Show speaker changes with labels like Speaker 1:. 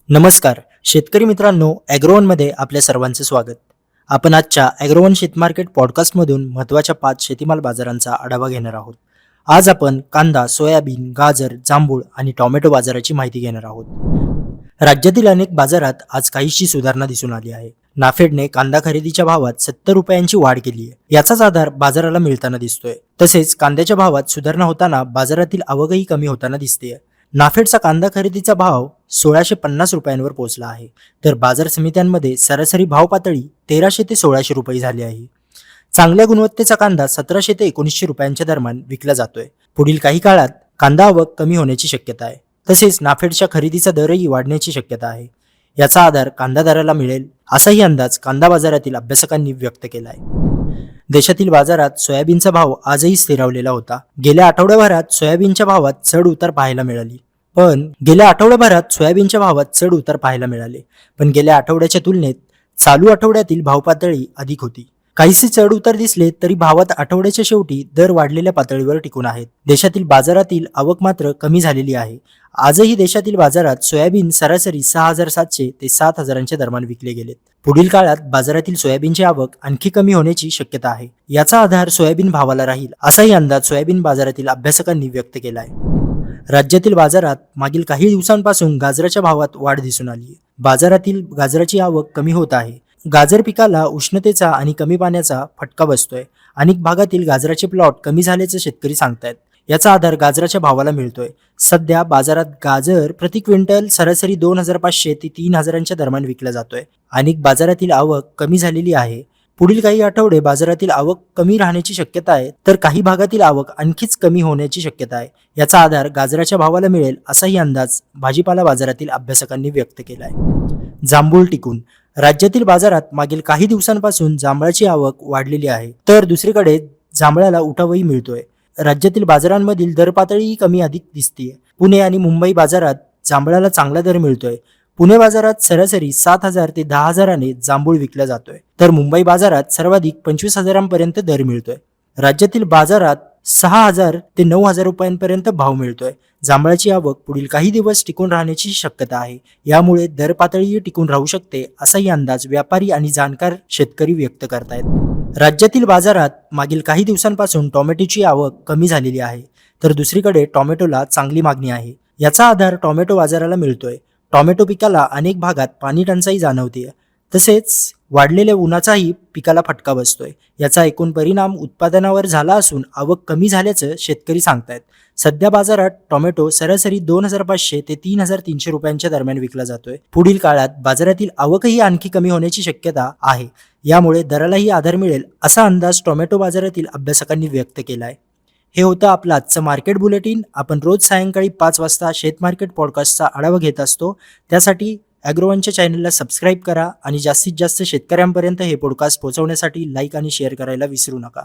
Speaker 1: नमस्कार शेतकरी मित्रांनो, ॲग्रोवनमध्ये आपल्या सर्वांचे स्वागत. आपण आजच्या ॲग्रोवन शेतमार्केट पॉडकास्टमधून महत्त्वाच्या 5 शेतीमाल बाजारांचा आढावा घेणार आहोत. आज आपण कांदा, सोयाबीन, गाजर, जांभूळ आणि टोमॅटो बाजाराची माहिती घेणार आहोत. राज्यातील अनेक बाजारात आज काहीशी सुधारणा दिसून आली आहे. नाफेडने कांदा खरेदीच्या भावात 70 रुपयांची वाढ केली आहे. याचाच आधार बाजाराला मिळताना दिसतोय. तसेच कांद्याच्या भावात सुधारणा होताना बाजारातील आवकही कमी होताना दिसतेय. नाफेडचा कांदा खरेदीचा भाव 1650 रुपयांवर पोहोचला आहे, तर बाजार समित्यांमध्ये सरासरी भाव पातळी 1300 ते 1600 रुपये झाली आहे. चांगल्या गुणवत्तेचा कांदा 1700 ते 1900 रुपयांच्या दरम्यान विकला जातोय. पुढील काही काळात कांदा आवक कमी होण्याची शक्यता आहे. तसेच नाफेडच्या खरेदीचा दरही वाढण्याची शक्यता आहे. याचा आधार कांदा दराला मिळेल असाही अंदाज कांदा बाजारातील अभ्यासकांनी व्यक्त केला आहे. देशातील बाजारात सोयाबीनचा भाव आजही स्थिरावलेला होता. गेल्या आठवड्याभरात सोयाबीनच्या भावात चढ उतार पाहायला मिळाले. पण गेल्या आठवड्याच्या तुलनेत चालू आठवड्यातील भाव पातळी अधिक होती. काहीसे चढ उतार दिसले तरी भावात आठवड्याच्या शेवटी दर वाढलेल्या पातळीवर टिकून आहेत. देशातील बाजारातील आवक मात्र कमी झालेली आहे. आजही देशातील बाजारात सोयाबीन सरासरी 6700 ते 7000च्या दरम्यान विकले गेलेत. पुढील काळात बाजारातील सोयाबीनची आवक आणखी कमी होण्याची शक्यता आहे. याचा आधार सोयाबीन भावाला राहील असाही अंदाज सोयाबीन बाजारातील अभ्यासकांनी व्यक्त केला आहे. राज्यातील बाजारात मागील काही दिवसांपासून गाजराच्या भावात वाढ दिसून आली आहे. बाजारातील गाजराची आवक कमी होत आहे. गाजर पिकाला उष्णतेचा आणि कमी पाण्याचा फटका बसतोय. अनेक भागातील गाजराचे प्लॉट कमी झाल्याचे शेतकरी सांगतायत. याचा आधार गाजराच्या भावाला मिळतोय. सध्या बाजारात गाजर प्रति क्विंटल सरासरी 2500 ते 3000च्या दरम्यान विकला जातोय. अनेक बाजारातील आवक कमी झालेली आहे. पुढील काही आठवडे बाजारातील आवक कमी राहण्याची शक्यता आहे, तर काही भागातील आवक आणखीच कमी होण्याची शक्यता आहे. याचा आधार गाजराच्या भावाला मिळेल असाही अंदाज भाजीपाला बाजारातील अभ्यासकांनी व्यक्त केला आहे. जांभूळ टिकून राज्यातील बाजारात मागील काही दिवसांपासून जांभळाची आवक वाढलेली आहे, तर दुसरीकडे जांभळाला उठावही मिळतोय. राज्यातील बाजारांमधील दर पातळीही कमी अधिक दिसतेय. पुणे आणि मुंबई बाजारात जांभळाला चांगला दर मिळतोय. पुणे बाजारात सरासरी 7000 ते 10000ने जांभूळ विकला जातोय, तर मुंबई बाजारात सर्वाधिक 25000पर्यंत दर मिळतोय. राज्यातील बाजारात 6000 ते 9000 रुपयांपर्यंत भाव मिळतोय. जांभळाची आवक पुढील काही दिवस टिकून राहण्याची शक्यता आहे. यामुळे दर पातळीही टिकून राहू शकते असाही अंदाज व्यापारी आणि जाणकार शेतकरी व्यक्त करतायत. राज्यातील बाजारात मागील काही दिवसांपासून टोमॅटोची आवक कमी झालेली आहे, तर दुसरीकडे टोमॅटोला चांगली मागणी आहे. याचा आधार टोमॅटो बाजाराला मिळतोय. टोमॅटो पिकाला अनेक भागात पाणी टंचाई जाणवते. तसेच वाढलेल्या उन्हाचाही पिकाला फटका बसतोय. याचा एकूण परिणाम उत्पादनावर झाला असून आवक कमी झाल्याचं शेतकरी सांगतायत. सध्या बाजारात टोमॅटो सरासरी 2500 ते 3300 रुपयांच्या दरम्यान विकला जातोय. पुढील काळात बाजारातील आवकही आणखी कमी होण्याची शक्यता आहे. यामुळे दरालाही आधार मिळेल असा अंदाज टोमॅटो बाजारातील अभ्यासकांनी व्यक्त केला आहे. हे होतं आपलं आजचं मार्केट बुलेटिन. आपण रोज सायंकाळी 5 वाजता शेतमार्केट पॉडकास्टचा आढावा घेत असतो. त्यासाठी ॲग्रोवनच्या चॅनलला सबस्क्राईब करा आणि जास्तीत जास्त शेतकऱ्यांपर्यंत हे पॉडकास्ट पोहोचवण्यासाठी लाईक आणि शेअर करायला विसरू नका.